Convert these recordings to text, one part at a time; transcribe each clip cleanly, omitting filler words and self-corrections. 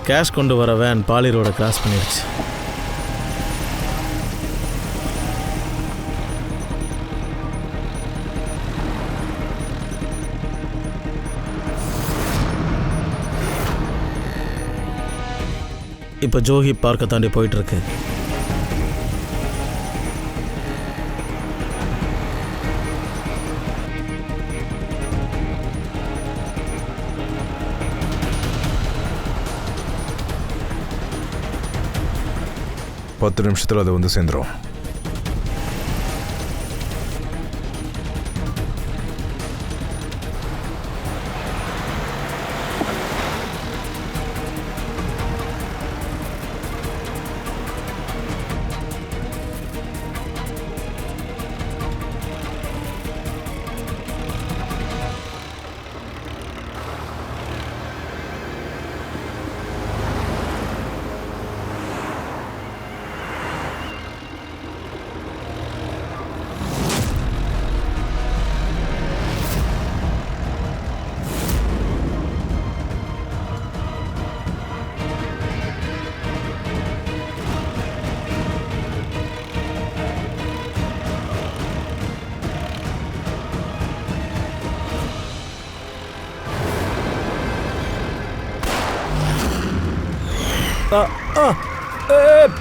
Cash கொண்டு வர van poly ரோட கிராஸ் பண்ணிடுச்சு. இப்போ ஜோகி பார்க்க தாண்டி போயிட்டுருக்கு. பத்து நிமிஷத்தில் அது வந்து சேர்ந்துடும்.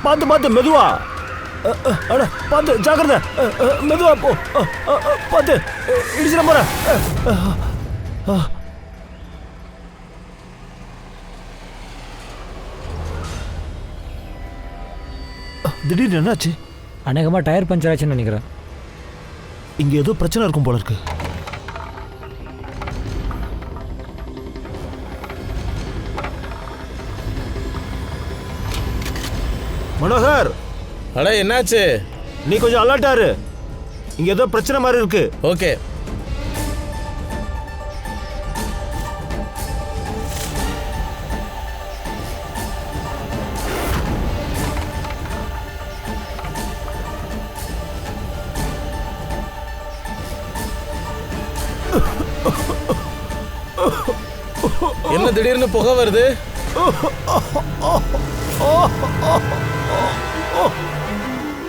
பார்த்து பார்த்து மெதுவா, அட பார்த்து ஜாக்கிரதை, மெதுவா போ, பார்த்து இடிச்சிட போற. திடீர்னு என்னாச்சு? அநேகமாக டயர் பஞ்சர் ஆச்சுன்னு நினைக்கிறேன். இங்கே ஏதோ பிரச்சனை இருக்கும் போல இருக்கு. மனோகர், அட என்னாச்சு? நீ கொஞ்சம் அலர்ட்டாரு, இங்க ஏதோ பிரச்சனை மாதிரி இருக்கு. ஓகே. என்ன திடீர்னு புகை வருது?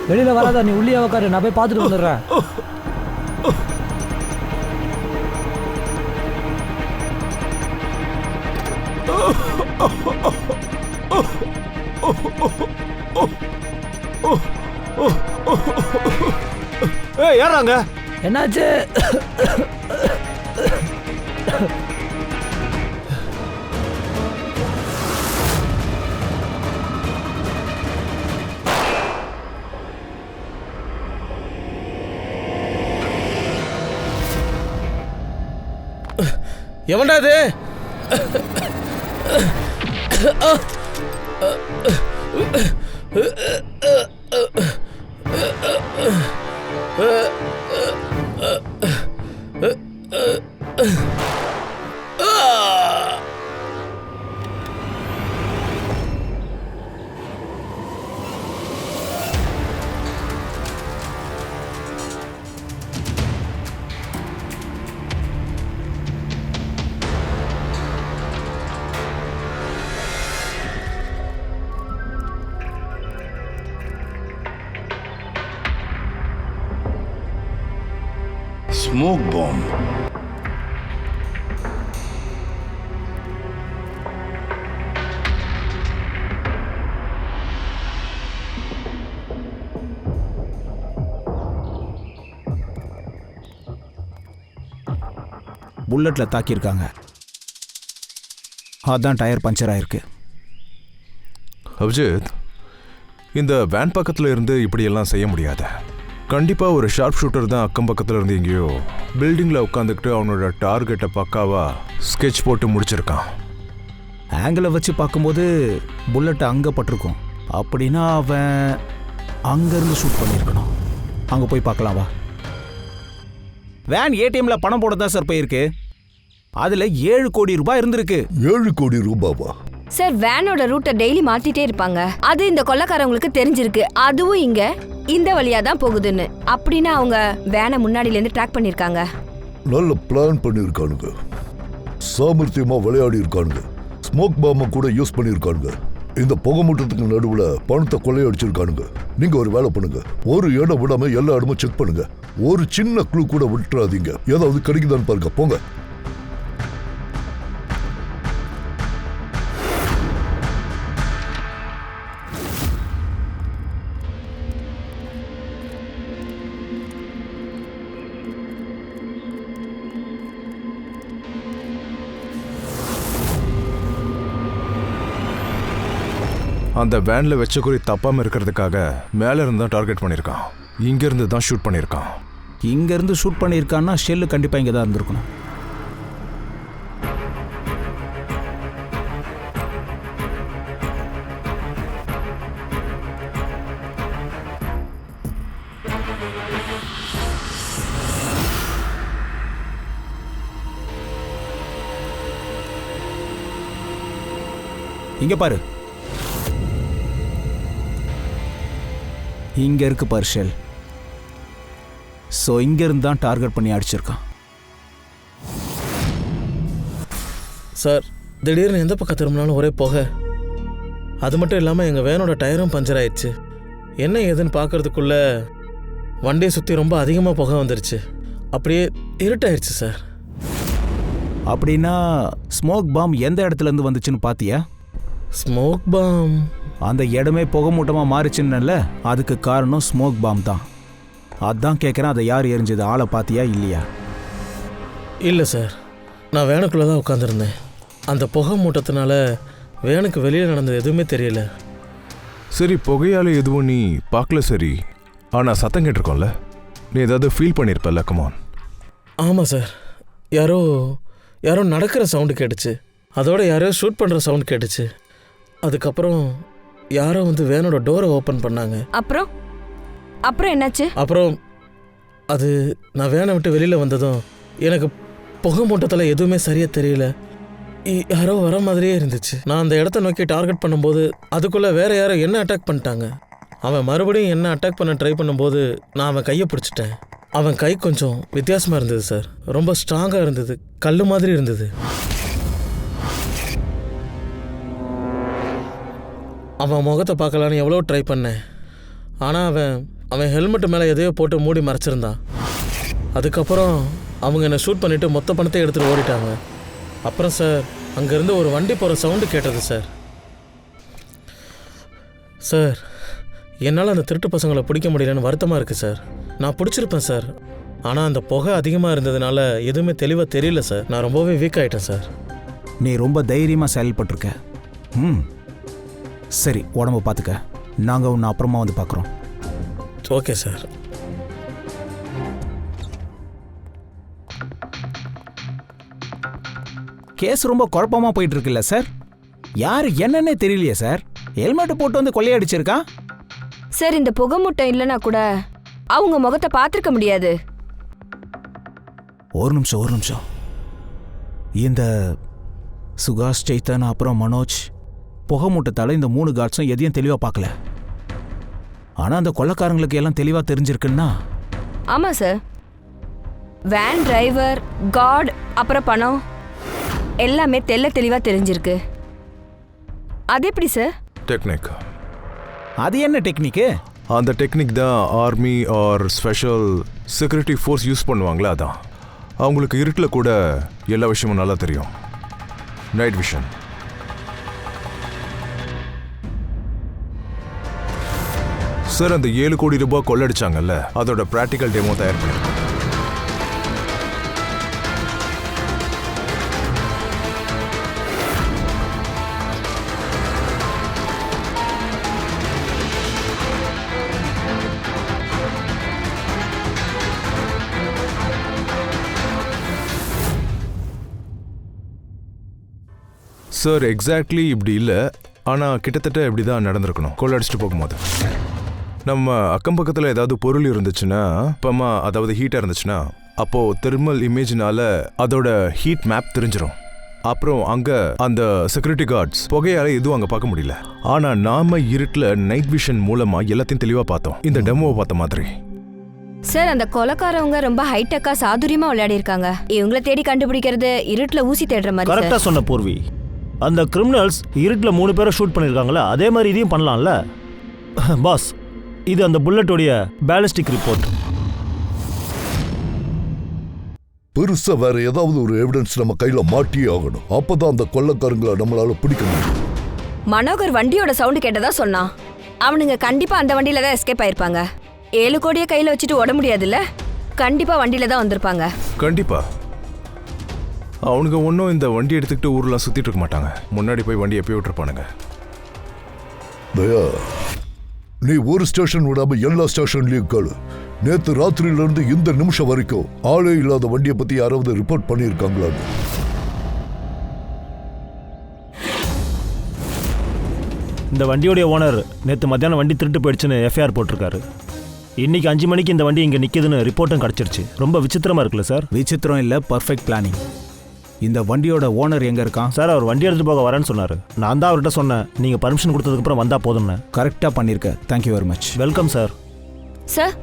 வெளியில வராதா, நீ உள்ளே உட்காரு, நான் போய் பார்த்துட்டு வந்துடுறேன். யாராங்க? என்னாச்சு? எவன்டா இது? Smoke bomb. புல்லட்ல தாக்கியிருக்காங்க, அதான் டயர் பஞ்சர் ஆயிருக்கு. அபிஜித், இந்த வேன் பக்கத்தில் இருந்து இப்படியெல்லாம் செய்ய முடியாது. கண்டிப்பாக ஒரு ஷார்ப் ஷூட்டர் தான் அக்கம் பக்கத்தில் இருந்து எங்கேயோ பில்டிங்கில் உட்காந்துக்கிட்டு அவனோட டார்கெட்டை பக்காவா ஸ்கெட்ச் போட்டு முடிச்சிருக்கான். ஆங்கிளை வச்சு பார்க்கும்போது புல்லட் அங்கே பட்டிருக்கும். அப்படின்னா அவன் அங்கேருந்து ஷூட் பண்ணியிருக்கணும். அங்கே போய் பார்க்கலாம் வா. வேன் ஏடிஎம்ல பணம் போட தான் சார் போயிருக்கு. அதில் 7 கோடி ரூபாய் இருந்திருக்கு. 7 கோடி ரூபாவா? சார், வேனோட ரூட்டை டெய்லி மாத்திட்டே இருப்பாங்க. அது இந்த கொள்ளைக்காரங்களுக்கு தெரிஞ்சிருக்கு. அதுவும் இங்க இந்த வழியா தான் போகுதுன்னு. அப்படின்னா அவங்க வேனை முன்னாடில இருந்து ட்ராக் பண்ணிருக்காங்க. நல்ல பிளான் பண்ணிருக்கானுங்க, சாமர்த்தியமா விளையாடி இருக்கானுங்க. ஸ்மோக் பாம்பை கூட யூஸ் பண்ணியிருக்கானுங்க. இந்த புகை மூட்டத்துக்கு நடுவுல பணத்தை கொள்ளையடிச்சிருக்கானுங்க. நீங்க ஒரு வேலை பண்ணுங்க, ஒரு இடம் விடாம எல்லா இடமும் செக் பண்ணுங்க. ஒரு சின்ன க்ளூ கூட விட்டுறாதீங்க. ஏதாவது கிடைக்குதான்னு பாருங்க. போங்க. அந்த வேன்ல வச்ச குறி தப்பாம இருக்கிறதுக்காக மேல இருந்து தான் டார்கெட் பண்ணியிருக்கான். இங்க இருந்து தான் ஷூட் பண்ணியிருக்கான். இங்க இருந்து ஷூட் பண்ணியிருக்கான்னா ஷெல்லு கண்டிப்பா இங்க தான் இருந்திருக்கணும். இங்க பாரு, இங்க இருக்கு பாரு ஷெல். ஸோ இங்க இருந்து தான் டார்கெட் பண்ணி அடிச்சிருக்கான். சார், திடீர்னு எந்த பக்கம் திரும்பினாலும் ஒரே புகை. அது மட்டும் இல்லாமல் எங்கள் வேனோட டயரும் பஞ்சர் ஆயிடுச்சு. என்ன ஏதுன்னு பார்க்கறதுக்குள்ள வண்டியை சுற்றி ரொம்ப அதிகமாக புகை வந்துருச்சு. அப்படியே இருட்டாயிருச்சு சார். அப்படின்னா ஸ்மோக் பாம் எந்த இடத்துல இருந்து வந்துச்சுன்னு பாத்தியா? Smoke bomb? அந்த இடமே புகை மூட்டமாக மாறிச்சுன்னல்ல, அதுக்கு காரணம் ஸ்மோக் பாம் தான். அதான் கேட்குறேன், அதை யார் எரிஞ்சது? ஆளை பார்த்தியா இல்லையா? இல்லை சார், நான் வேனுக்குள்ளே தான் உட்காந்துருந்தேன். அந்த புகை மூட்டத்தினால வேனுக்கு வெளியில் நடந்தது எதுவுமே தெரியல. சரி, புகையால எதுவும் நீ பார்க்கல சரி, ஆனால் சத்தம் கேட்டிருக்கோம்ல, நீ ஏதாவது ஃபீல் பண்ணியிருப்பல? கமான். ஆமாம் சார், யாரோ நடக்கிற சவுண்டு கேட்டுச்சு. அதோட யாரோ ஷூட் பண்ணுற சவுண்ட் கேட்டுச்சு. அதுக்கப்புறம் யாரோ வந்து வேனோட டோரை ஓப்பன் பண்ணாங்க. அப்புறம் என்னாச்சு? அப்புறம் அது நான் வேனை விட்டு வெளியில் வந்ததும் எனக்கு புகை மூட்டத்தில் எதுவுமே சரியாக தெரியல. யாரோ வர மாதிரியே இருந்துச்சு. நான் அந்த இடத்த நோக்கி டார்கெட் பண்ணும்போது அதுக்குள்ளே வேற யாரோ என்ன அட்டாக் பண்ணிட்டாங்க. அவன் மறுபடியும் என்ன அட்டாக் பண்ண ட்ரை பண்ணும்போது நான் அவன் கையை பிடிச்சிட்டேன். அவன் கை கொஞ்சம் வித்தியாசமாக இருந்தது சார். ரொம்ப ஸ்ட்ராங்காக இருந்தது, கல் மாதிரி இருந்தது. அவன் முகத்தை பார்க்கலான்னு எவ்வளோ ட்ரை பண்ணேன். ஆனால் அவன் ஹெல்மெட்டு மேலே எதையோ போட்டு மூடி மறைச்சிருந்தான். அதுக்கப்புறம் அவங்க என்னை ஷூட் பண்ணிவிட்டு மொத்த பணத்தை எடுத்துகிட்டு ஓடிட்டாங்க. அப்புறம் சார், அங்கேருந்து ஒரு வண்டி போகிற சவுண்டு கேட்டது சார். சார், என்னால் அந்த திருட்டு பசங்களை பிடிக்க முடியலன்னு வருத்தமாக இருக்குது சார். நான் பிடிச்சிருப்பேன் சார், ஆனால் அந்த புகை அதிகமாக இருந்ததுனால எதுவுமே தெளிவாக தெரியல சார். நான் ரொம்பவே வீக் ஆகிட்டேன் சார். நீ ரொம்ப தைரியமாக செயல்பட்டிருக்க. சரி, உடம்பு பார்த்துக்க. நாங்கள் உன்னை அப்புறமா வந்து பார்க்குறோம். Okay sir. கேஸ் ரொம்ப குழப்பமாக போயிட்டு இருக்குல்ல சார்? யார் என்னன்னே தெரியலையே சார். ஹெல்மெட் போட்டு வந்து கொள்ளையடிச்சிருக்கான் சார். இந்த புகை மூட்டை இல்லைனா கூட அவங்க முகத்தை பார்த்துருக்க முடியாது. ஒரு நிமிஷம். இந்த சுகாஷ், சைத்தன், அப்புறம் மனோஜ் புகை மூட்டத்தால் இந்த 3 கார்ட்ஸும் எதையும் தெளிவாக பார்க்கல. ஆனால் அந்த கொள்ளைக்காரங்களுக்கு எல்லாம் தெளிவாக தெரிஞ்சிருக்குன்னா? ஆமாம் சார், வேன் டிரைவர், கார்டு, அப்புறம் பணம் எல்லாமே தெளிவாக தெரிஞ்சிருக்கு. அது எப்படி சார்? டெக்னிக். அது என்ன டெக்னிக்கு? அந்த டெக்னிக் தான் army or special security force use பண்ணுவாங்களே, அதான். அவங்களுக்கு இருட்டில் கூட எல்லா விஷயமும் நல்லா தெரியும். Night vision. சார், அந்த 7 கோடி ரூபாய் கொள்ளடிச்சாங்கல்ல, அதோட பிராக்டிக்கல் டெமோ தயார் பண்ணிருக்கோம். சார், எக்ஸாக்ட்லி இப்படி இல்லை, ஆனால் கிட்டத்தட்ட இப்படி தான் நடந்திருக்கணும். கொள்ளடிச்சிட்டு போகும்போது நம்ம அக்கம் பக்கத்தில் ஏதாவது பொருள் இருந்துச்சுன்னா, இப்பமா அதாவது ஹீட்டாக இருந்துச்சுன்னா, அப்போது தெர்மல் இமேஜினால அதோட ஹீட் மேப் தெரிஞ்சிடும். அப்புறம் அங்கே அந்த செக்யூரிட்டி கார்ட்ஸ் புகையால எதுவும் அங்கே பார்க்க முடியல. ஆனால் நாம இருட்டில் நைட் விஷன் மூலமாக எல்லாத்தையும் தெளிவாக பார்த்தோம், இந்த டெமோவை பார்த்த மாதிரி. சார், அந்த கொலைக்காரவங்க ரொம்ப ஹைடெக்கா சாதுரியமா விளையாடி இருக்காங்க. இவங்களை தேடி கண்டுபிடிக்கிறது இருட்டுல ஊசி தேடுற மாதிரி. கரெக்டா சொன்ன பூர்வி. அந்த கிரிமினல்ஸ் இருட்டில் 3 பேரை ஷூட் பண்ணியிருக்காங்களே அதே மாதிரி இதையும் பண்ணலாம்ல பாஸ். இது அந்த புல்லட்டோடைய பேலிஸ்டிக் ரிப்போர்ட். பெருசா வேற ஏதாவது ஒரு எவிடன்ஸ் நம்ம கையில மாட்டியே ஆகணும். அப்பதான் அந்த கொள்ளக்காரங்களை நம்மளால பிடிக்க முடியும். மனோகர் வண்டியோட சவுண்டு கேட்டதா சொன்னான். அவனுங்க கண்டிப்பா அந்த வண்டியில தான் எஸ்கேப் ஆயிருப்பாங்க. 7 கோடியை கையில வச்சுட்டு ஓட முடியாதுல்ல. கண்டிப்பா வண்டியில தான் வந்திருப்பாங்க. கண்டிப்பா. அவனுங்க ஒன்றும் இந்த வண்டி எடுத்துக்கிட்டு ஊர்லாம் சுத்திட்டு இருக்க மாட்டாங்க. முன்னாடி போய் வண்டி எப்பயும் விட்டுருப்பானுங்க. தயா, நீ ஒரு ஸ்டேஷன் விடாம எல்லா ஸ்டேஷன்லயும் கேளு. நேத்து ராத்திரியில இருந்து இந்த நிமிஷம் வரைக்கும் ஆளே இல்லாத வண்டியை பத்தி யாராவது ரிப்போர்ட் பண்ணியிருக்காங்களான்னு. இந்த வண்டியோடைய ஓனர் நேற்று மத்தியானம் வண்டி திருட்டு போயிடுச்சுன்னு எஃப்ஐஆர் போட்டிருக்காரு. இன்னைக்கு 5 மணிக்கு இந்த வண்டி இங்கே நிற்கிதுன்னு ரிப்போர்ட்டும் கிடச்சிருச்சு. ரொம்ப விசித்திரமா இருக்குல்ல சார்? விசித்திரம் இல்லை, பர்ஃபெக்ட் பிளானிங். இந்த வண்டியோட ஓனர் எங்கே இருக்கான்? சார் அவர் வண்டி எடுத்துகிட்டு போக வரேன்னு சொன்னார். நான் தான் அவர்கிட்ட சொன்னேன், நீங்கள் பர்மிஷன் கொடுத்ததுக்கப்புறம் வந்தால் போதும்னு. கரெக்டாக பண்ணியிருக்க. Thank you very much. Welcome sir. Sir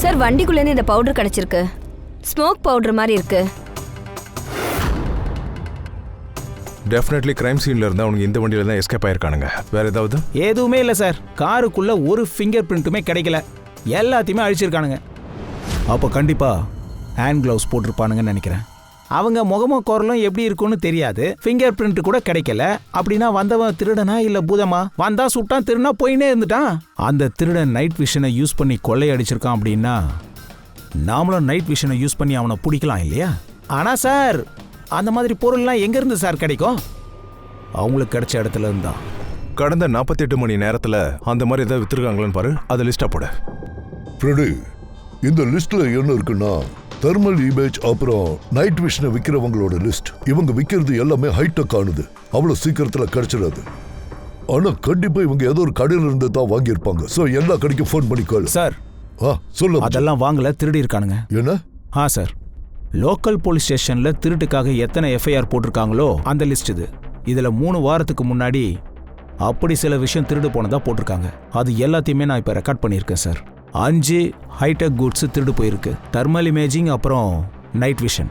sir வண்டிக்குள்ளேருந்து இந்த பவுடர் கிடைச்சிருக்கு. ஸ்மோக் பவுடர் மாதிரி இருக்கு. டெஃபினெட்லி கிரைம் சீன்ல இருந்தா அவனுக்கு இந்த வண்டியில தான் எஸ்கேப் ஆயிருக்கானுங்க. வேற ஏதாவது? எதுவுமே இல்லை சார். காருக்குள்ள ஒரு ஃபிங்கர் பிரிண்ட்டுமே கிடைக்கல. எல்லாத்தையுமே அழிச்சிருக்கானுங்க. அப்போ கண்டிப்பா ஹேண்ட் கிளவுஸ் போட்டிருப்பானுங்கன்னு நினைக்கிறேன். அவங்க முகமும் குரலும் எப்படி இருக்குன்னு தெரியாது. ஃபிங்கர் பிரிண்ட் கூட கிடைக்கல. அப்படின்னா வந்தவன் திருடனா இல்லை பூதமா? வந்தா சுட்டான், திருடனா போயினே இருந்துட்டான். அந்த திருடன் நைட் விஷனை யூஸ் பண்ணி கொள்ளையடிச்சிருக்கான். அப்படின்னா நாமளும் நைட் விஷனை யூஸ் பண்ணி அவனை பிடிக்கலாம் இல்லையா? ஆனால் சார், அந்த மாதிரி பொருள்லாம் எங்கேருந்து சார் கிடைக்கும்? அவங்களுக்கு கிடைச்ச இடத்துல இருந்தா. கடந்த 48 மணி நேரத்துல அந்த மாதிரி ஏதாவது வித்துருக்காங்களான்னு பாரு. அதை லிஸ்டா போட. ஃப்ரெடி, இந்த லிஸ்ட்ல என்ன இருக்குன்னா தெர்மல் இமேஜ் அப்புறம் நைட் விஷனை விற்கிறவங்களோட லிஸ்ட். இவங்க விற்கிறது எல்லாமே ஹைடெக் ஆனது. அவ்வளவு சீக்கிரத்துல கிடைச்சிடாது. ஆனா கண்டிப்பா இவங்க ஏதோ ஒரு கடையில இருந்து தான் வாங்கியிருப்பாங்க. சோ எல்லா கடைக்கும் ஃபோன் பண்ணி கேளு. சார் சொல்லு. அதெல்லாம் வாங்கல, திருடி இருக்கானுங்க. என்ன? சார், லோக்கல் போலீஸ் ஸ்டேஷன்ல திருட்டுக்காக எத்தனை எஃப்ஐஆர் போட்டிருக்காங்களோ அந்த லிஸ்ட் இது. இதுல 3 வாரத்துக்கு முன்னாடி அப்படி சில விஷயம் திருடு போனதா போட்டிருக்காங்க. அது எல்லாத்தையுமே நான் இப்ப ரெக்கார்ட் பண்ணியிருக்கேன் சார். 5 ஹைடெக் குட்ஸ் திருடு போயிருக்கு. தெர்மல் இமேஜிங் அப்புறம் நைட் விஷன்.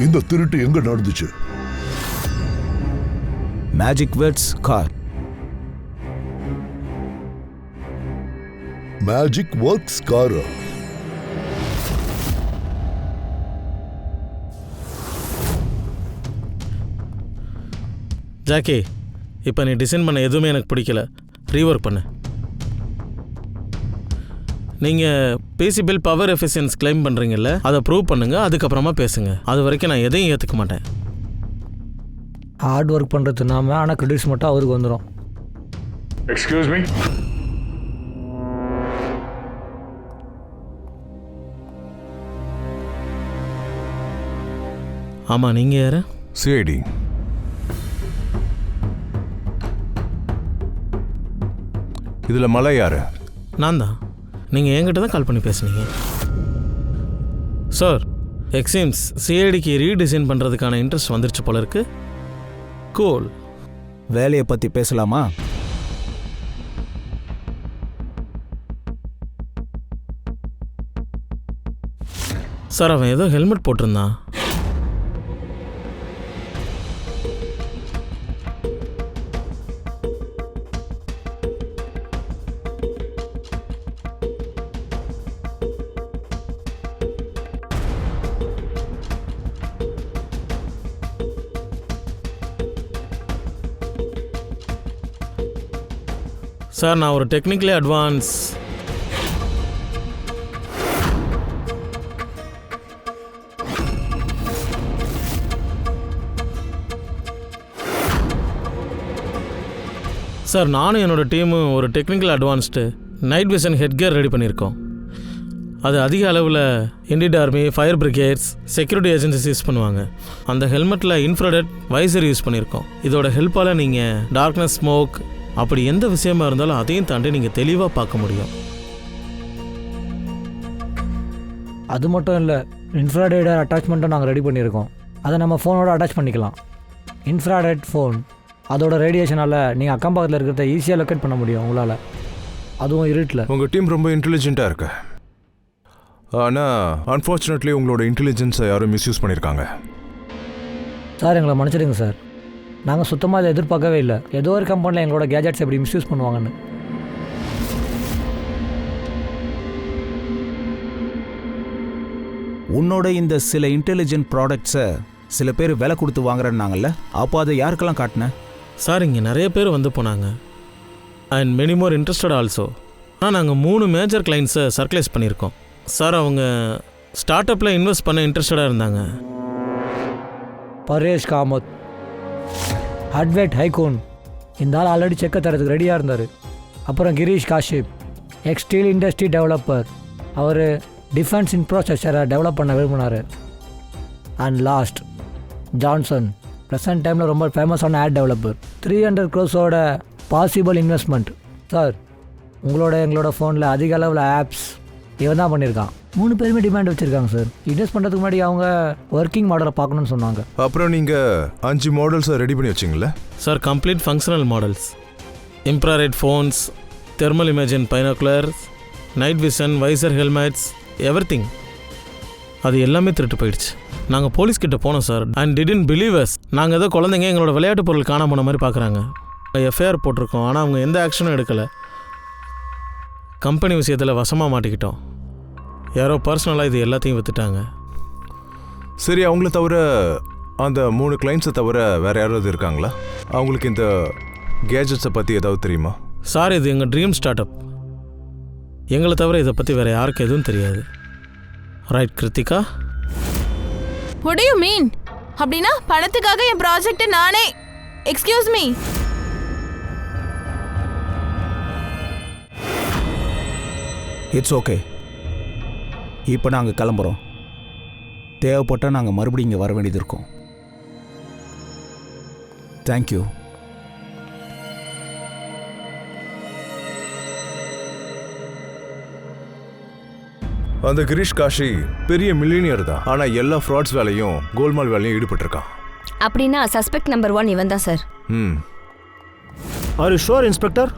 இந்த திருட்டு எங்க நடந்துச்சு? Magic words car. Magic works car. Jackie, இப்போ நீ டிசைன் பண்ண எதுவுமே எனக்கு பிடிக்கல. ரீஒர்க் பண்ணு. நீங்கள் பிசி பில் பவர் எஃபிஷியன்ஸ் கிளைம் பண்ணுறீங்கல்ல, அதை ப்ரூவ் பண்ணுங்கள். அதுக்கப்புறமா பேசுங்க. அது வரைக்கும் நான் எதையும் ஏற்றுக்க மாட்டேன். ஹார்ட் ஒர்க் பண்ணுறது நாம, ஆனால் கிரெடிட்ஸ் மட்டும் அவருக்கு வந்துடும். Excuse me? ஆமாம், நீங்கள் யார்? சிஐடி. இதுல மலை யாரு? நான் தான். நீங்கள் என்கிட்ட தான் கால் பண்ணி பேசுனீங்க. சார், எக்ஸிம்ஸ் சிஐடிக்கு ரீடிசைன் பண்ணுறதுக்கான இன்ட்ரெஸ்ட் வந்துருச்சு போல இருக்கு. கூல். வேலையை பற்றி பேசலாமா? சார், அவன் ஏதோ ஹெல்மெட் போட்டிருந்தான். சார், நான் ஒரு டெக்னிக்கலி அட்வான்ஸ் சார், நானும் என்னோட டீமும் ஒரு technical advanced night vision headgear ready பண்ணியிருக்கோம். அது அதிக அளவில் Indian army, fire brigades, security agencies use பண்ணுவாங்க. அந்த ஹெல்மெட்டில் இன்ஃப்ராரெட் வைசர் யூஸ் பண்ணியிருக்கோம். இதோட ஹெல்ப்பால் நீங்கள் டார்க்னஸ், ஸ்மோக், அப்படி எந்த விஷயமா இருந்தாலும் அதையும் தாண்டி நீங்கள் தெளிவாக பார்க்க முடியும். அது மட்டும் இல்லை, இன்ஃப்ராரெட் அட்டாச்மெண்ட்டும் நாங்கள் ரெடி பண்ணியிருக்கோம். அதை நம்ம ஃபோனோட அட்டாச் பண்ணிக்கலாம். இன்ஃப்ராரெட் ஃபோன் அதோட ரேடியேஷனால் நீங்கள் அக்கம் பக்கத்தில் இருக்கிறத ஈஸியாக லொக்கேட் பண்ண முடியும் உங்களால், அதுவும் இருட்டில். உங்கள் டீம் ரொம்ப இன்டெலிஜென்ட்டாக இருக்கு. ஆனால் அன்ஃபார்ச்சுனேட்லி உங்களோட இன்டெலிஜென்ஸை யாரும் மிஸ்யூஸ் பண்ணியிருக்காங்க. சார் எங்களை மன்னிச்சிடுங்க சார். நாங்கள் சுத்தமாக அதை எதிர்பார்க்கவே இல்லை. ஏதோ ஒரு கம்பெனியில் எங்களோட கேஜெட்ஸ் எப்படி மிஸ்யூஸ் பண்ணுவாங்கன்னு. உன்னோட இந்த சில இன்டெலிஜென்ட் ப்ராடக்ட்ஸை சில பேர் விலை கொடுத்து வாங்குறேன்னாங்கல்ல, அப்போ அதை யாருக்கெல்லாம் காட்டினேன்? சார் இங்கே நிறைய பேர் வந்து போனாங்க. And many more interested also. ஆனால் நாங்கள் 3 மேஜர் கிளைண்ட்ஸை சர்க்குலைஸ் பண்ணியிருக்கோம். சார் அவங்க ஸ்டார்ட் அப்பில் இன்வெஸ்ட் பண்ண இன்ட்ரெஸ்டடாக இருந்தாங்க. பரேஷ் காமத், அட்வைட் ஹைகோன், இந்த ஆள் ஆல்ரெடி செக்கை தரதுக்கு ரெடியாக இருந்தார். அப்புறம் Girish Kashyap, steel industry developer, அவர் டிஃபென்ஸ் இன்ஃப்ராஸ்ட்ரக்சரை டெவலப் பண்ண விரும்பினார். அண்ட் லாஸ்ட் ஜான்சன், ப்ரெசன்ட் டைமில் ரொம்ப ஃபேமஸான ad developer. 300 crores possible investment. Sir எங்களோட ஃபோனில் அதிக அளவில் ஆப்ஸ் இவன் தான் பண்ணியிருக்கான். 3 பேருமே டிமாண்ட் வச்சுருக்காங்க சார். இன்வெஸ்ட் பண்ணுறதுக்கு முன்னாடி அவங்க ஒர்க்கிங் மாடலை பார்க்கணுன்னு சொன்னாங்க. அப்புறம் நீங்கள் 5 மாடல்ஸை ரெடி பண்ணி வச்சிங்களே? Sir complete functional models, infrared phones, thermal imaging binoculars, night vision, visor, helmets, everything. அது எல்லாமே திருட்டு போயிடுச்சு. நாங்கள் போலீஸ்கிட்ட போனோம் sir. And didn't believe us. நாங்கள் ஏதோ குழந்தைங்க எங்களோட விளையாட்டு பொருள் காணாம போன மாதிரி பார்க்குறாங்க. எஃப்ஐஆர் போட்டிருக்கோம், ஆனால் அவங்க எந்த ஆக்ஷனும் எடுக்கலை. கம்பெனி விஷயத்தில் வசமாக மாட்டிக்கிட்டோம். யாரோ பர்சனலாக இது எல்லாத்தையும் விற்றுட்டாங்க. சரி, அவங்கள தவிர அந்த 3 கிளைண்ட்ஸை தவிர வேறு யாராவது இருக்காங்களா? அவங்களுக்கு இந்த கேஜெட்ஸை பற்றி ஏதாவது தெரியுமா? சார் இது எங்கள் ட்ரீம் ஸ்டார்ட் அப். எங்களை தவிர இதை பற்றி வேறு யாருக்கும் எதுவும் தெரியாது. Right Krithika? What do you mean? அப்படின்னா பணத்துக்காக என் ப்ராஜெக்ட்டை நானே எக்ஸ்கியூஸ் மீ. It's okay. இப்போ நாங்கள் கிளம்புறோம். தேவைப்பட்டால் நாங்கள் மறுபடியும் இங்கே வர வேண்டியது இருக்கும். தேங்க்யூ. அந்த கிரீஷ் காஷி பெரிய மில்லினியர் தான். ஆனால் எல்லா ஃப்ராட்ஸ் வேலையும் கோல்மால் வேலையும் ஈடுபட்டிருக்கான். அப்படின்னா சஸ்பெக்ட் நம்பர் 1 இவன் தான் sir. Are you sure inspector?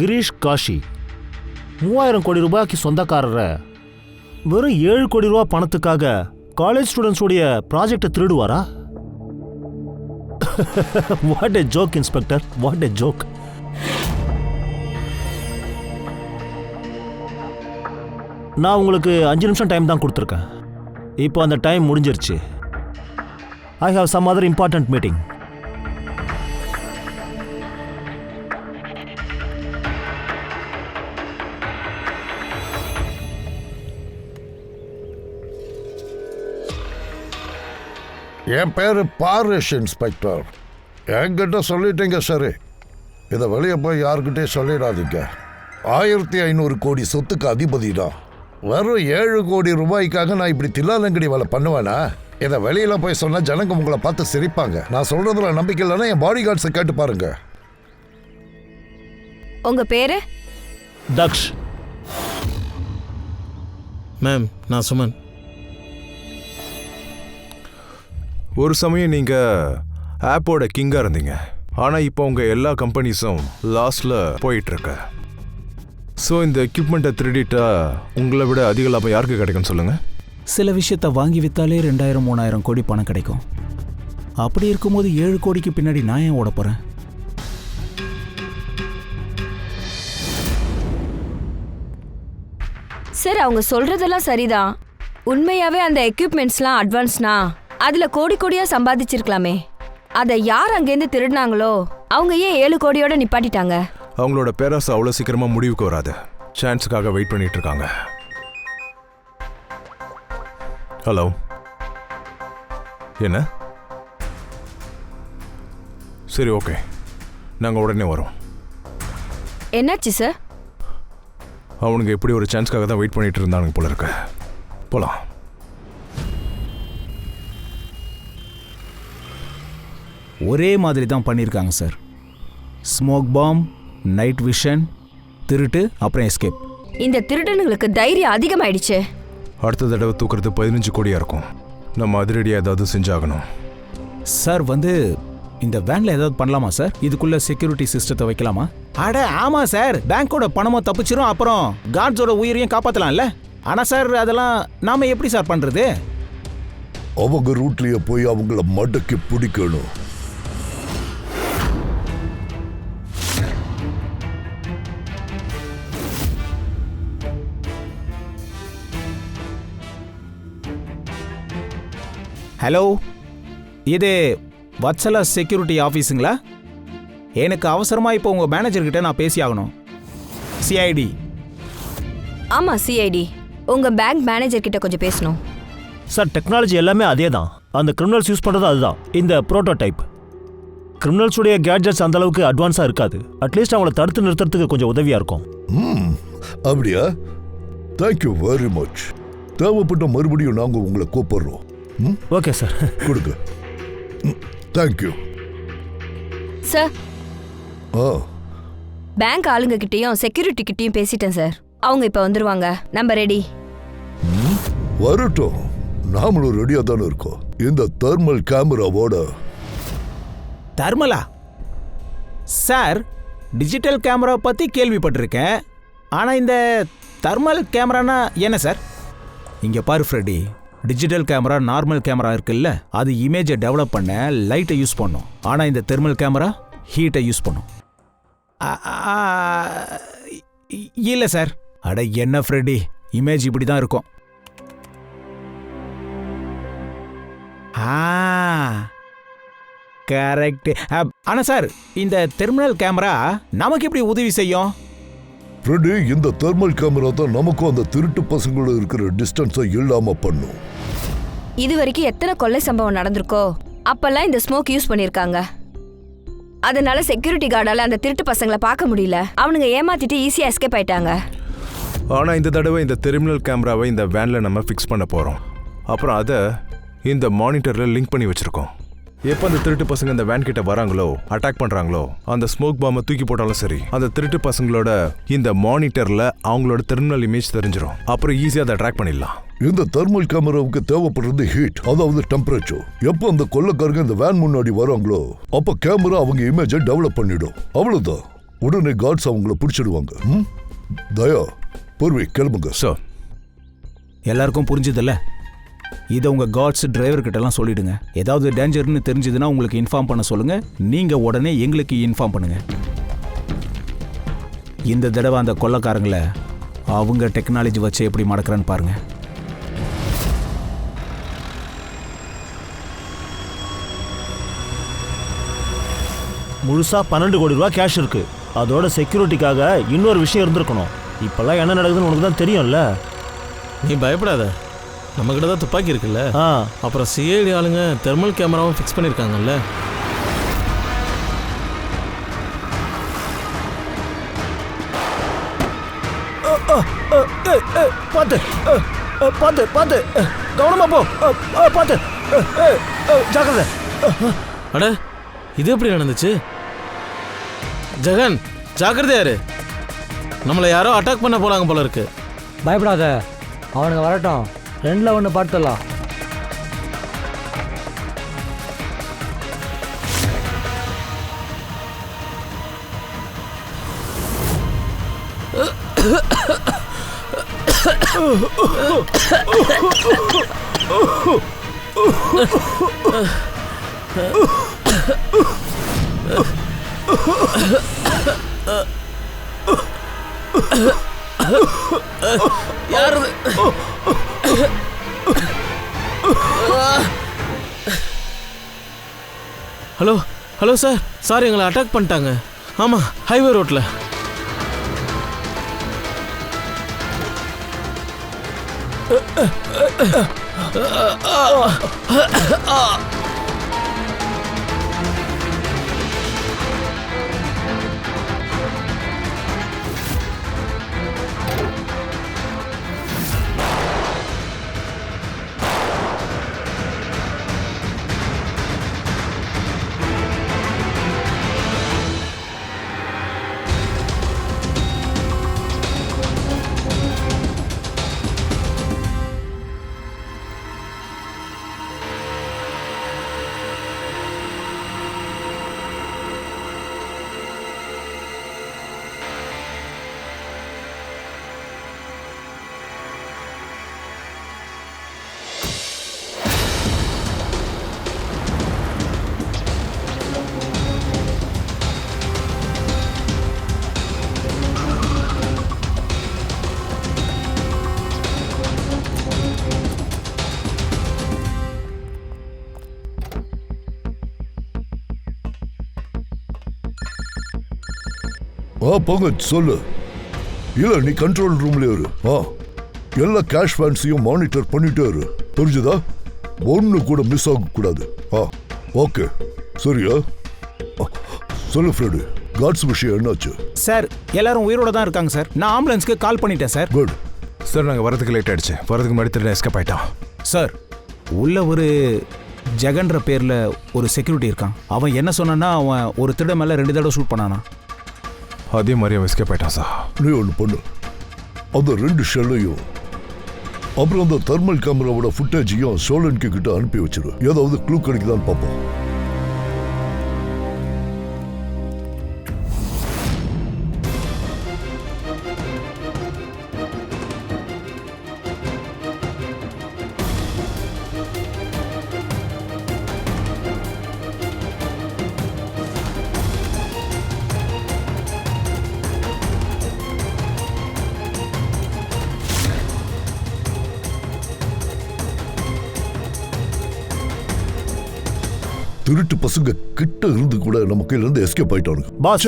Girish Kashi 3000 கோடி ரூபாய்க்கு சொந்தக்காரரை வெறும் 7 கோடி ரூபா பணத்துக்காக காலேஜ் ஸ்டூடெண்ட்ஸுடைய ப்ராஜெக்டை திருடுவாரா? What a joke inspector, what a joke. நான் உங்களுக்கு 5 நிமிஷம் டைம் தான் கொடுத்துருக்கேன். இப்போ அந்த டைம் முடிஞ்சிருச்சு. I have some other important meeting. என் பேரு பாரிஷ் இன்ஸ்பெக்டர். என்கிட்ட சொல்லிட்டீங்க சரி. இதை வெளியே போய் யாருக்கிட்டே சொல்லிடாதீங்க. 1500 கோடி சொத்துக்கு அதிபதி தான். வெறும் 7 கோடி ரூபாய்க்காக நான் இப்படி தில்லாலங்கடி வேலை பண்ணுவேனா? இதை வெளியில போய் சொன்னா ஜனங்க உங்களை பார்த்து சிரிப்பாங்க. நான் சொல்றதுல நம்பிக்கை இல்லைன்னா என் பாடி கார்ட்ஸை கேட்டு பாருங்க. உங்க பேரு? தக்ஷ். மேம் நான் சுமன். ஒரு சமயம் நீங்கள் ஆப்போட கிங்காக இருந்தீங்க. ஆனால் இப்போ உங்கள் எல்லா கம்பெனிஸும் லாஸ்டில் போயிட்டுருக்கு. ஸோ இந்த எக்யூப்மெண்ட்டை திருடிட்டா உங்களை விட அதிக லாபம் யாருக்கு கிடைக்கும்னு சொல்லுங்கள்? சில விஷயத்தை வாங்கி விற்றாலே 2000-3000 கோடி பணம் கிடைக்கும். அப்படி இருக்கும்போது 7 கோடிக்கு பின்னாடி நான் ஏன் ஓட போகிறேன்? சார் அவங்க சொல்றதெல்லாம் சரிதான். உண்மையாவே அந்த எக்யூப்மெண்ட்ஸ்லாம் அட்வான்ஸ்னா அதுல கோடி கோடியா சம்பாதிச்சிருக்கலாமே. அதை யார் அங்கேருந்து திருடினாங்களோ அவங்க ஏன் 7 கோடியோட நிப்பாட்டிட்டாங்க? அவங்களோட பேராசை அவ்வளோ சீக்கிரமாக முடிவுக்கு வராது. சான்ஸுக்காக வெயிட் பண்ணிட்டு இருக்காங்க. ஹலோ, என்ன? சரி, ஓகே, நாங்கள் உடனே வரோம். என்னாச்சு சார்? அவனுங்க எப்படி ஒரு சான்ஸ்க்காக தான் வெயிட் பண்ணிட்டு இருந்தானுங்க போல இருக்கு. போலாம். ஒரே மாதிரி தான் பண்ணியிருக்காங்க sir. Smoke bomb, night vision, திருட்டு, அப்புறம் எஸ்கேப். இந்த திருடனுங்களுக்கு தைரியம் அதிகமாயிடுச்சு. அடுத்த தடவை தூக்குறது 15 கோடியாக இருக்கும். நம்ம அதிரடியாக ஏதாவது செஞ்சாகணும். சார் இந்த வேனில் ஏதாவது பண்ணலாமா சார்? இதுக்குள்ள செக்யூரிட்டி சிஸ்டத்தை வைக்கலாமா? அட ஆமாம் சார், பேங்கோட பணமும் தப்பிச்சிரும், அப்புறம் கார்ட்ஸோட உயிரையும் காப்பாற்றலாம்ல. ஆனால் சார் அதெல்லாம் நாம் எப்படி சார் பண்ணுறது? அவங்க ரூட்லயே போய் அவங்கள மடக்கி பிடிக்கணும். ஹலோ, இது வத்சலா செக்யூரிட்டி ஆஃபீஸுங்களா? எனக்கு அவசரமாக இப்போ உங்கள் மேனேஜர்கிட்ட நான் பேசி ஆகணும். சிஐடி. ஆமா சிஐடி, உங்க பேங்க் மேனேஜர் கிட்ட கொஞ்சம் பேசணும். சார் டெக்னாலஜி எல்லாமே அதே தான். அந்த கிரிமினல்ஸ் யூஸ் பண்ணுறது அதுதான். இந்த ப்ரோட்டோடைப் கிரிமினல்ஸுடைய கேட்ஜெட்ஸ் அந்த அளவுக்கு அட்வான்ஸாக இருக்காது. அட்லீஸ்ட் அவங்கள தடுத்து நிறுத்துறதுக்கு கொஞ்சம் உதவியாக இருக்கும். அப்படியா? Thank you very much. தேவைப்பட்ட மறுபடியும் நாங்கள் உங்களை கூப்பிடுறோம். Okay sir. கொடுங்க. Thank you sir. பேங்க் ஆளுங்க கிட்டயும் செக்யூரிட்டி கிட்டயும் பேசிட்டேன் சார். அவங்க இப்ப வந்துருவாங்க. நம்ம ரெடி. வரட்டும், நாமளும் ரெடியா தானே இருக்கோம். இந்த தெர்மல் கேமராவோட. தெர்மலா? சார், டிஜிட்டல் கேமரா பற்றி கேள்விப்பட்டிருக்கேன். ஆனால் இந்த தெர்மல் கேமரானா என்ன சார்? இங்கே பாரு Freddy, digital camera normal camera இருக்குல்ல, அது இமேஜை டெவலப் பண்ண லைட்டை யூஸ் பண்ணும். ஆனால் இந்த தெர்மல் கேமரா ஹீட்டை யூஸ் பண்ணும். இல்லை சார். அட என்ன ஃப்ரெடி, இமேஜ் இப்படி தான் இருக்கும். கரெக்ட். ஆனால் சார், இந்த தெர்மினல் கேமரா நமக்கு எப்படி உதவி செய்யும்? ஃப்ரெடி, இந்த தெர்மல் கேமரா தான் நமக்கும் அந்த திருட்டு பசங்களோட இருக்கிற டிஸ்டன்ஸை இல்லாம பண்ணும். இது வரைக்கும் எத்தனை கொள்ளை சம்பவம் நடந்திருக்கோ அப்பெல்லாம் இந்த ஸ்மோக் யூஸ் பண்ணிருக்காங்க. அதனால செக்யூரிட்டி கார்டால அந்த திருட்டு பசங்களை பார்க்க முடியல. அவனுங்க ஏமாத்திட்டு ஈஸியா எஸ்கேப் ஆயிட்டாங்க. ஆனா இந்த தடவை இந்த டெர்மினல் கேமராவை இந்த வேன்ல நம்ம ஃபிக்ஸ் பண்ண போறோம். அப்புறம் அதை இந்த மானிட்டர்ல லிங்க் பண்ணி வச்சிருக்கோம். எப்போ அந்த திருட்டு பசங்க இந்த வேன் கிட்ட வராங்களோ, அட்டாக் பண்றாங்களோ, அந்த ஸ்மோக் பாம்பை தூக்கி போட்டாலும் சரி, அந்த திருட்டு பசங்களோட இந்த மானிட்டர்ல அவங்களோட டெர்மினல் இமேஜ் தெரிஞ்சிடும். அப்புறம் ஈஸியா அதை ட்ராக் பண்ணிடலாம். இந்த தெர்மல் கேமராவுக்கு தேவைப்படுறது ஹீட், அதாவது டெம்பரேச்சர். எப்போ அந்த கொள்ளைக்காரங்க இந்த வேன் முன்னாடி வராங்களோ அப்ப கேமரா அவங்க இமேஜை டெவலப் பண்ணிடும். அவ்வளவுதான். உடனே கார்ட்ஸ் அவங்கள பிடிச்சிடுவாங்க. தயா, பூர்வி, கிளம்புங்க. சார், எல்லாருக்கும் புரிஞ்சுதில்ல? இதை உங்கள் கார்ட்ஸ் டிரைவர்கிட்டலாம் சொல்லிடுங்க. ஏதாவது டேஞ்சர்னு தெரிஞ்சதுன்னா உங்களுக்கு இன்ஃபார்ம் பண்ண சொல்லுங்கள். நீங்கள் உடனே எங்களுக்கு இன்ஃபார்ம் பண்ணுங்கள். இந்த தடவை அந்த கொள்ளைக்காரங்களை அவங்க டெக்னாலஜி வச்சு எப்படி மடக்கிறான்னு பாருங்க. முழுசா 12 கோடி ரூபா கேஷ் இருக்கு. அதோட செக்யூரிட்டிக்காக இன்னொரு விஷயம் இருந்திருக்கணும். இப்பெல்லாம் என்ன நடக்குதுன்னு உனக்கு தான் தெரியும்ல. நீ பயப்படாத, நம்மக்கிட்ட தான் துப்பாக்கி இருக்குல்ல. அப்புறம் சிஐடி ஆளுங்க தெர்மல் கேமராவும் ஃபிக்ஸ் பண்ணியிருக்காங்கல்ல. பார்த்து பார்த்து பார்த்து, கவனமா போ. பார்த்து, ஜாக்கிரதை. அட, இது எப்படி நடந்துச்சு? ஜெகன், ஜாக்கிரதையாரு. நம்மளை யாரோ அட்டாக் பண்ண போறாங்க போல இருக்கு. பயப்படாத, அவனுங்க வரட்டும். 2ல் 1 பார்த்துடலாம். யாரு? ஹலோ ஹலோ சார், சார் எங்களை அட்டாக் பண்ணிட்டாங்க. ஆமா, ஹைவே ரோட்ல. போங்க சொல்லு. இல்ல நீ கண்ட்ரோல் ரூம்ல இரு. எல்லா கேஷ் வேன்ஸையும் மானிட்டர் பண்ணிட்டே இரு. புரிஞ்சுதா? ஒன்னு கூட மிஸ் ஆக கூடாது. ஓகே சரியா? சொல்லு ஃப்ரெடு, காட்ஸ் விஷயம் என்னாச்சு? சார் எல்லாரும் உயிரோட தான் இருக்காங்க சார். நான் ஆம்புலன்ஸ்க்கு கால் பண்ணிட்டேன் சார். குட் சார், நாங்கள் வரதுக்கு லேட் ஆயிடுச்சு. வரதுக்கு முன்னாடி திருடன் எஸ்கேப் ஆயிட்டான். சார் உள்ள ஒரு ஜெகன்ற பேர்ல ஒரு செக்யூரிட்டி இருக்கான். அவன் என்ன சொன்னான்னா அவன் ஒரு திருட மேல 2 தடவை ஷூட் பண்ணானா. அதே மாதிரி அவன் எஸ்கேப் ஆயிட்டான் சார். நீ ஒன்று பண்ணு, அந்த 2 ஷெல்லையும் அப்புறம் அந்த தெர்மல் கேமராவோட ஃபுட்டேஜையும் சோழன்கி கிட்ட அனுப்பி வச்சிரு. ஏதாவது க்ளூ கிடைக்குதான்னு பார்ப்போம். திருட்டு பசங்க கிட்ட இருந்து கூட நம்ம கையில இருந்து எஸ்கேப் ஆயிட்டானுங்க. பாஸ்,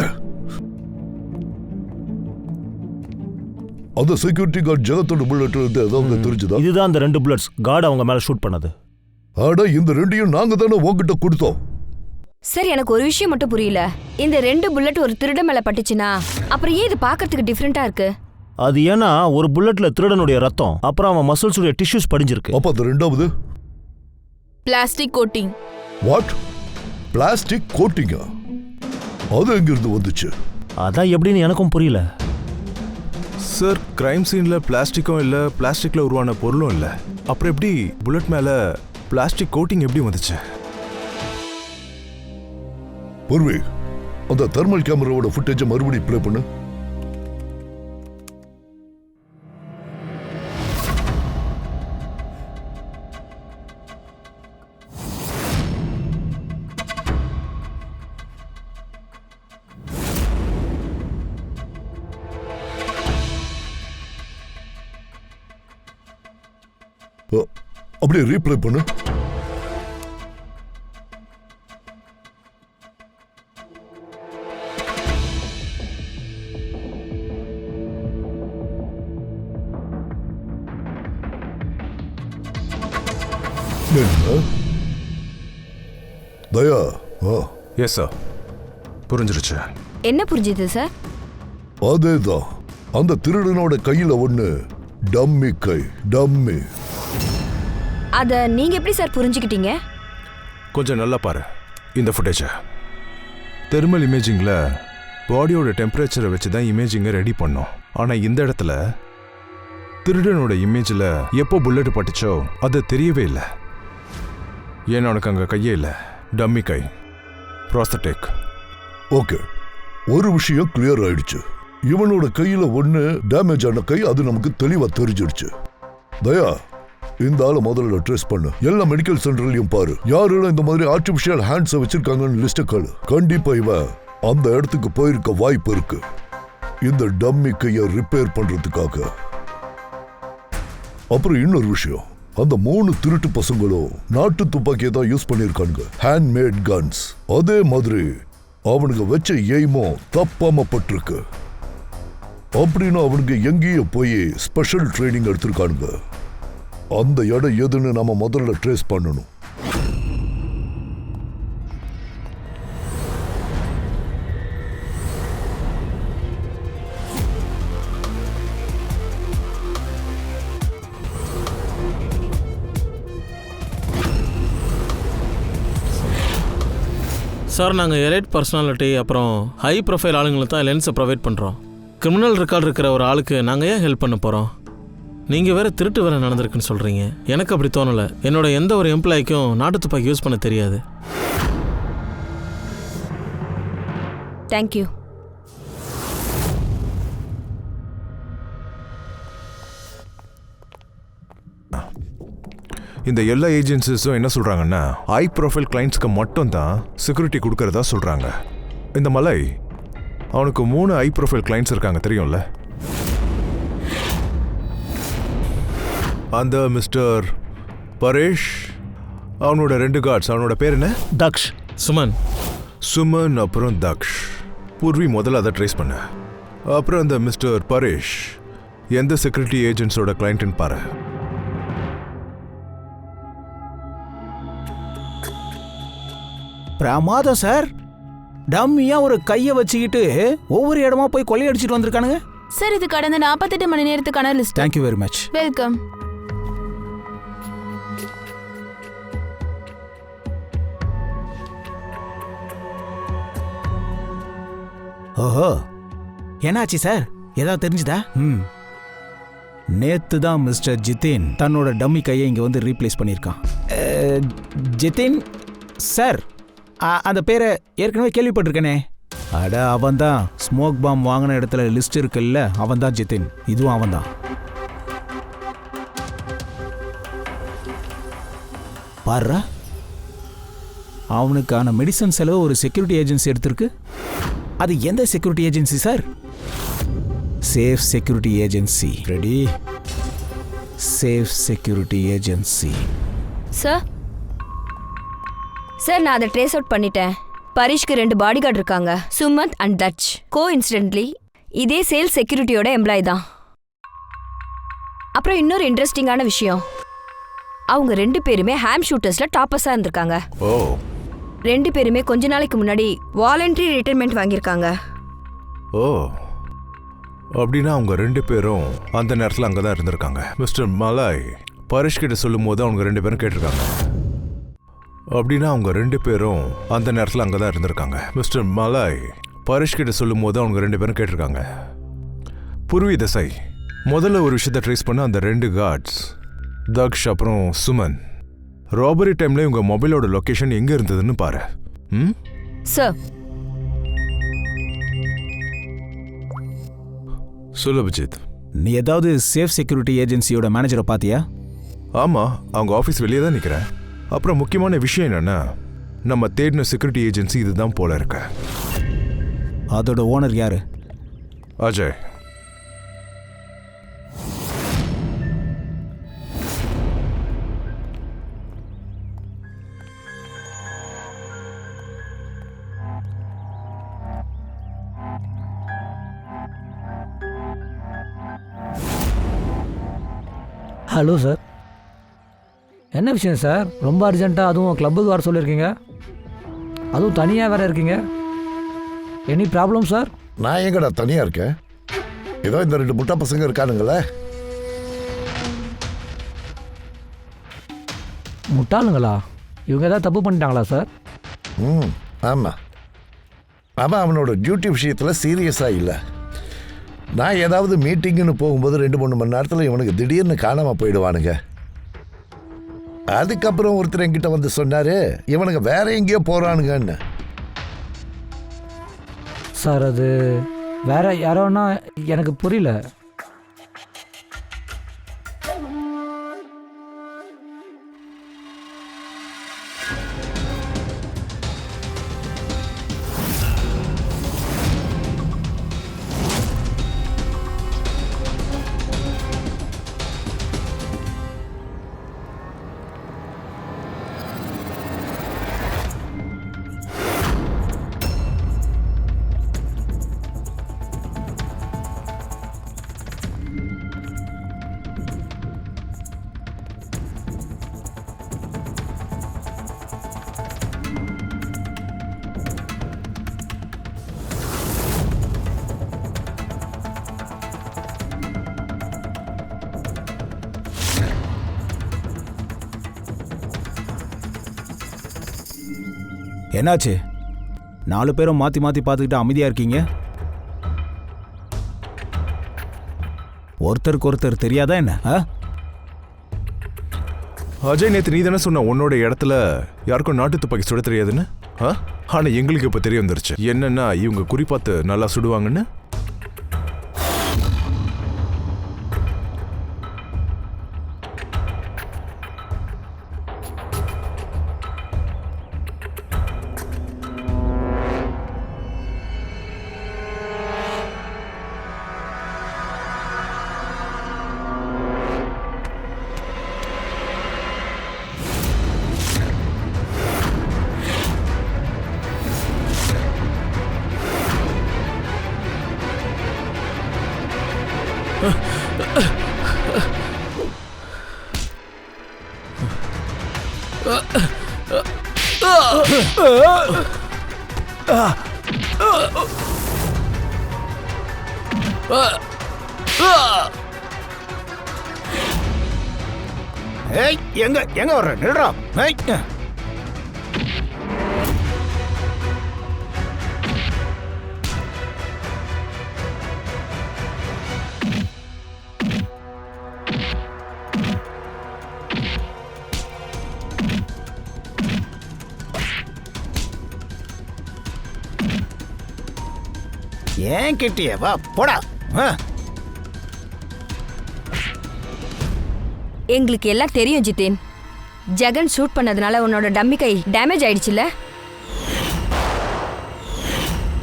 அந்த செக்யூரிட்டி கார்டு ஜெகத்தோட புல்லட் இருந்து ஏதாவது தெரிஞ்சுதா? இதுதான் அந்த 2 புல்லட்ஸ் கார்டு அவங்க மேல ஷூட் பண்ணது. ஆடா, இந்த 2ஐயும் நாங்க தானே உங்ககிட்ட கொடுத்தோம். சார் எனக்கு ஒரு விஷயம் மட்டும் புரியல. இந்த 2 புல்லட் ஒரு திருட மேல பட்டுச்சுன்னா அப்புறம் ஏன் இது பார்க்கிறதுக்கு டிஃபரெண்டா இருக்கு? அது ஏன்னா ஒரு புல்லட்ல திருடனுடைய ரத்தம், அப்புறம் அவன் மசில்ஸுடைய டிஷ்யூஸ் படிஞ்சிருக்கு. அப்ப அது ரெண்டாவது பிளாஸ்டிக் கோட்டிங். வாட்? பிளாஸ்டிக் கோட்டிங்கா? அது எங்கிருந்து வந்துச்சு? அதான் எப்படின்னு எனக்கும் புரியல. சார், கிரைம் சீன்ல பிளாஸ்டிக்கும் இல்ல, பிளாஸ்டிக்ல உருவான பொருளும் இல்ல. அப்புறம் எப்படி புல்லட் மேல பிளாஸ்டிக் கோட்டிங் எப்படி வந்துச்சு? பொறுமை, அந்த தெர்மல் கேமராவோட ஃபுட்டேஜை மறுபடியும் ப்ளே பண்ணு. அப்படியே ரீப்ளே பண்ணு. தயா. எஸ் சார், புரிஞ்சிருச்சு. என்ன புரிஞ்சுது சார்? அதேதான், அந்த திருடனோட கையில ஒண்ணு டம்மி கை. டம்மி. அத நீங்க எப்படி சார் புரிஞ்சுக்கிட்டீங்க? கொஞ்சம் நல்லா பாரு இந்த ஃபுட்டேஜை. தெர்மல் இமேஜிங்கில் பாடியோட டெம்பரேச்சரை வச்சு தான் இமேஜிங்கை ரெடி பண்ணோம். ஆனால் இந்த இடத்துல திருடனோட இமேஜில் எப்போ புல்லட் பட்டுச்சோ அது தெரியவே இல்லை. ஏன்னா உனக்கு அங்கே கையே இல்லை, டம்மி கை, ப்ராஸ்தட்டிக். ஓகே, ஒரு விஷயம் கிளியர் ஆயிடுச்சு. இவனோட கையில ஒண்ணு டேமேஜ் ஆன கை, அது நமக்கு தெளிவா தெரிஞ்சிடுச்சு. தயா, இந்த ஆளை முதல்ல ட்ரேஸ் பண்ணு. எல்லா மெடிக்கல் சென்டர்லயும் பாரு, யாரெல்லாம் இந்த மாதிரி ஆர்டிபிஷியல் ஹேண்ட்ஸை வச்சிருக்காங்கன்னு லிஸ்ட் காலு. கண்டிப்பா இவன் அந்த இடத்துக்கு போயிருக்க வாய்ப்பு இருக்கு, இந்த டம்மி கையை ரிப்பேர் பண்றதுக்காக. அப்புறம் இன்னொரு விஷயம், அந்த 3 திருட்டு பசங்களும் நாட்டு துப்பாக்கியை தான் யூஸ் பண்ணிருக்காங்க, ஹேண்ட்மேட் கன்ஸ். அதே மாதிரி அவனுக்கு வச்ச எய்மும் தப்பாம பட்டிருக்கு. அப்படின்னு அவனுக்கு எங்கேயோ போய் ஸ்பெஷல் ட்ரைனிங் எடுத்திருக்கானுங்க. அந்த இடம் எதுன்னு நாம முதல்ல ட்ரேஸ் பண்ணணும். சார், நாங்கள் எலைட் பர்சனாலிட்டி அப்புறம் ஹை ப்ரொஃபைல் ஆளுங்களுக்கு தான் லென்ஸை ப்ரொவைட் பண்ணுறோம். கிரிமினல் ரெக்கார்டு இருக்கிற ஒரு ஆளுக்கு நாங்கள் ஏன் ஹெல்ப் பண்ண போகிறோம்? நீங்கள் வேறு திருட்டு வேலை நடந்திருக்குன்னு சொல்கிறீங்க. எனக்கு அப்படி தோணலை. என்னோட எந்த ஒரு எம்ப்ளாய்க்கும் நாட்டு துப்பாக்கி யூஸ் பண்ண தெரியாது. தேங்க்யூ. இந்த எல்லா ஏஜென்சிஸும் என்ன சொல்கிறாங்கன்னா, ஹை ப்ரொஃபைல் கிளைண்ட்ஸ்க்கு மட்டும் தான் செக்யூரிட்டி கொடுக்கறதா சொல்கிறாங்க. இந்த மலை அவனுக்கு 3 ஹை ப்ரொஃபைல் கிளைண்ட்ஸ் இருக்காங்க, தெரியும்ல? அந்த மிஸ்டர் பரேஷ், அவனோட 2 கார்ட்ஸ், அவனோட பேர் என்ன? தக்ஷ். சுமன். சுமன் அப்புறம் தக்ஷ். பூர்வி, முதல்ல அதை ட்ரேஸ் பண்ண. அப்புறம் அந்த மிஸ்டர் பரேஷ் எந்த செக்யூரிட்டி ஏஜென்ட்ஸோட கிளைண்ட்னு பாரு. பிரமாதம் சார். டம்மியா ஒரு கையை வச்சுக்கிட்டு ஒவ்வொரு இடமா போய் கொள்ளையடிச்சிட்டு வந்திருக்கானுங்க. சார் இது கடந்த 48 மணி நேரத்துக்கான list. Thank you very much. Welcome. ஓஹோ, என்னாச்சு சார்? ஏதாவது தெரிஞ்சுதா? நேத்து தான் மிஸ்டர் ஜிதின் தன்னோட டம்மி கையை இங்கே வந்து ரீப்ளேஸ் பண்ணியிருக்கான். ஜிதின் சார், அந்த பேரை ஏற்கனவே கேள்விப்பட்டிருக்கேனே. அட அவன் தான் ஸ்மோக் பாம் வாங்கின இடத்துல லிஸ்ட் இருக்குல்ல, அவன் தான் ஜிதின். இதுவும் அவன் தான். பாரு, அவனுக்கான மெடிசன் செலவு ஒரு செக்யூரிட்டி ஏஜென்சி எடுத்திருக்கு. அது எந்த security agency sir? Safe security agency. Ready? Safe security agency. Sir நான் அதை ட்ரேஸ் அவுட் பண்ணிட்டேன். பரிஷ்க்கு 2 பாடி கார்டு இருக்காங்க, சுமந்த் அண்ட் தட்ச். கோஇன்சிடென்ட்லி இதே சேல்ஸ் செக்யூரிட்டியோட எம்ப்ளாய் தான். அப்புறம் இன்னொரு இன்ட்ரெஸ்டிங்கான விஷயம், அவங்க 2 பேருமே ஹேம் ஷூட்டர்ஸ்ல டாப்பர்ஸா இருந்திருக்காங்க. ஓ. 2 பேருமே கொஞ்ச நாளைக்கு முன்னாடி வாலண்டரி ரிட்டைர்மெண்ட் வாங்கியிருக்காங்க. ஓ, அப்படின்னா அவங்க 2 பேரும் அந்த நேரத்தில் அங்கே தான் இருந்திருக்காங்க. மிஸ்டர் மலாய் பரிஷ் கிட்ட சொல்லும் போது அவங்க 2 பேரும் கேட்டிருக்காங்க. அப்படின்னா அவங்க 2 பேரும் அந்த நேரத்தில் அங்கே தான் இருந்திருக்காங்க. மிஸ்டர் மலாய் பரிஷ் கிட்ட சொல்லும் போது அவங்க 2 பேரும் கேட்டிருக்காங்க. பூர்வி தேசாய், முதல்ல ஒரு விஷயத்தை ட்ரேஸ் பண்ண அந்த 2 கார்ட்ஸ் தக்ஷ் அப்புறம் சுமன் ராபரி டைம்ல உங்க மொபைலோட லொகேஷன் எங்க இருந்ததுன்னு பாரு. சார் சொல்லு அபிஜித். நீ ஏதாவது சேஃப் செக்யூரிட்டி ஏஜென்சியோட மேனேஜரை பாத்தியா? ஆமா, அவங்க ஆஃபீஸ் வெளியே தான் நிற்கிறேன். அப்புறம் முக்கியமான விஷயம் என்னன்னா, நம்ம தேடின செக்யூரிட்டி ஏஜென்சி இதுதான் போல இருக்கு. அதோட ஓனர் யாரு? அஜய். ஹலோ சார், என்ன விஷயம் சார்? ரொம்ப அர்ஜென்ட்டாக அதுவும் கிளப்புக்கு வர சொல்லியிருக்கீங்க, அதுவும் தனியாக வேற இருக்கீங்க. Any problem sir? நான் எங்கடா தனியாக இருக்கேன்? ஏதோ இந்த 2 முட்டா பசங்க இருக்கானுங்களே. முட்டாளுங்களா? இவங்க ஏதாவது தப்பு பண்ணிட்டாங்களா சார்? ஆமாம். அவன் அவனோட டியூட்டி விஷயத்தில் சீரியஸாக இல்லை. நான் ஏதாவது மீட்டிங்குன்னு போகும்போது 2-3 மணி நேரத்தில் இவனுக்கு திடீர்னு காணாமல் போயிடுவானுங்க. அதுக்கப்புறம் ஒருத்தர் என்கிட்ட வந்து சொன்னார், இவனுங்க வேற எங்கேயோ போகிறானுங்கன்னு. சார் அது வேற யாரோன்னா எனக்கு புரியல. என்னாச்சு? 4 பேரும் மாற்றி மாற்றி பார்த்துக்கிட்டு அமைதியாக இருக்கீங்க. ஒருத்தருக்கு ஒருத்தர் தெரியாதா என்ன? அஜய், நேற்று நீ தானே சொன்ன உன்னோட இடத்துல யாருக்கும் நாட்டு துப்பாக்கி சுட தெரியாதுன்னு. ஆனால் எங்களுக்கு இப்போ தெரிய வந்துருச்சு. என்னன்னா இவங்க குறிப்பாத்து நல்லா சுடுவாங்கன்னு. ஏய் எங்க எங்க வர்ற நில்றா. ஏய் ஏன் கிட்டிய வா போடா. எங்களுக்கு எல்லாம் தெரியும் ஜிதேன். ஜெகன் ஷூட் பண்ணதுனால உன்னோட டம்மி கை டேமேஜ் ஆயிடுச்சுல.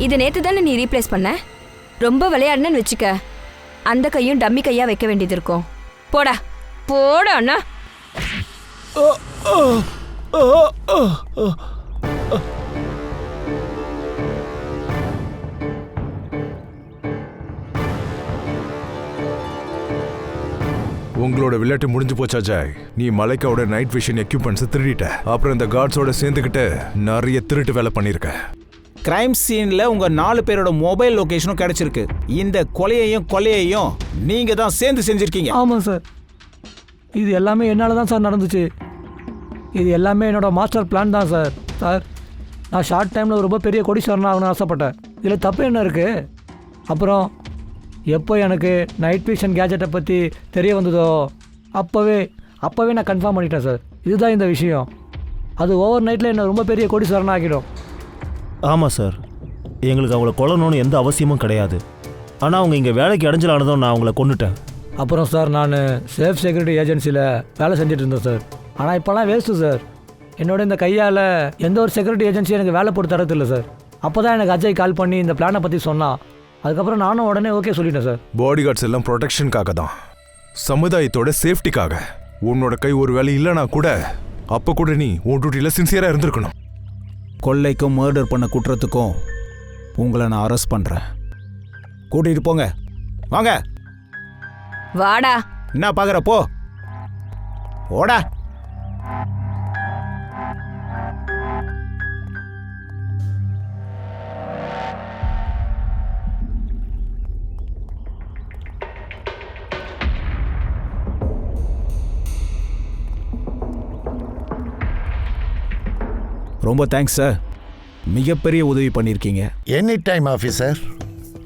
இது நேத்து தானே நீ ரீப்ளேஸ் பண்ண. ரொம்ப விளையாடுனு வச்சுக்க, அந்த கையும் டம்மி கையா வைக்க வேண்டியது இருக்கும். போடா போடா அண்ணா. உங்களோட விளையாட்டு முடிஞ்சு போச்சா ஜாய்? நீ மலைக்காவோட நைட் விஷன் எக்யூப்மெண்ட்ஸ் திருடிட்ட. அப்புறம் இந்த கார்ட்ஸோட சேர்ந்துக்கிட்டு நிறைய திருட்டு வேலை பண்ணிருக்க. கிரைம் சீன்ல உங்க 4 பேரோட மொபைல் லொகேஷனும் கிடைச்சிருக்கு. இந்த கொலையையும் நீங்க தான் சேர்ந்து செஞ்சிருக்கீங்க. ஆமாம் சார், இது எல்லாமே என்னால் தான் சார் நடந்துச்சு. இது எல்லாமே என்னோட மாஸ்டர் பிளான் தான் சார். சார், நான் ஷார்ட் டைமில் ரொம்ப பெரிய கோடீஸ்வரன் ஆகணும்னு ஆசைப்பட்டேன். இதில் தப்பு என்ன இருக்குது? அப்புறம் எப்போ எனக்கு நைட் விஷன் கேஜெட்டை பற்றி தெரிய வந்ததோ அப்போவே நான் கன்ஃபார்ம் பண்ணிட்டேன் சார். இதுதான் இந்த விஷயம். அது ஓவர் நைட்டில் என்னை ரொம்ப பெரிய கோடீஸ்வரன் ஆகிடும். ஆமாம் சார், எங்களுக்கு அவங்கள கொல்லணும்னு எந்த அவசியமும் கிடையாது. ஆனால் அவங்க இங்கே வேலைக்கு இடைஞ்சலானதும் நான் அவங்கள கொன்னுட்டேன். அப்புறம் சார், நான் சேஃப் செக்யூரிட்டி ஏஜென்சியில் வேலை செஞ்சுட்டு இருந்தேன் சார். ஆனால் இப்போலாம் வேஸ்ட்டு சார். என்னோட இந்த கையால் எந்த ஒரு செக்யூரிட்டி ஏஜென்சியும் எனக்கு வேலை போட்டு தரதில்லை சார். அப்போ தான் எனக்கு அஜய் கால் பண்ணி இந்த பிளானை பற்றி சொன்னான். அதுக்கப்புறம் நானும் உடனே ஓகே சொல்லிட்டேன் சார். பாடி கார்ட்ஸ் எல்லாம் ப்ரொடெக்ஷனுக்காக தான், சமுதாயத்தோட சேஃப்டிக்காக. உன்னோட கை ஒரு வேலை இல்லைனா கூட அப்போ கூட நீ உன் டியூட்டியில் சின்சியராக இருந்திருக்கணும். கொள்ளைக்கும் மர்டர் பண்ண குற்றத்துக்கும் உங்களை நான் அரெஸ்ட் பண்ணுறேன். கூட்டிகிட்டு போங்க. வாங்க. வாடா. என்ன பார்க்குற? போ ஓடா. ரொம்ப தேங்க்ஸ் சார், மிகப்பெரிய உதவி பண்ணியிருக்கீங்க. Any time officer.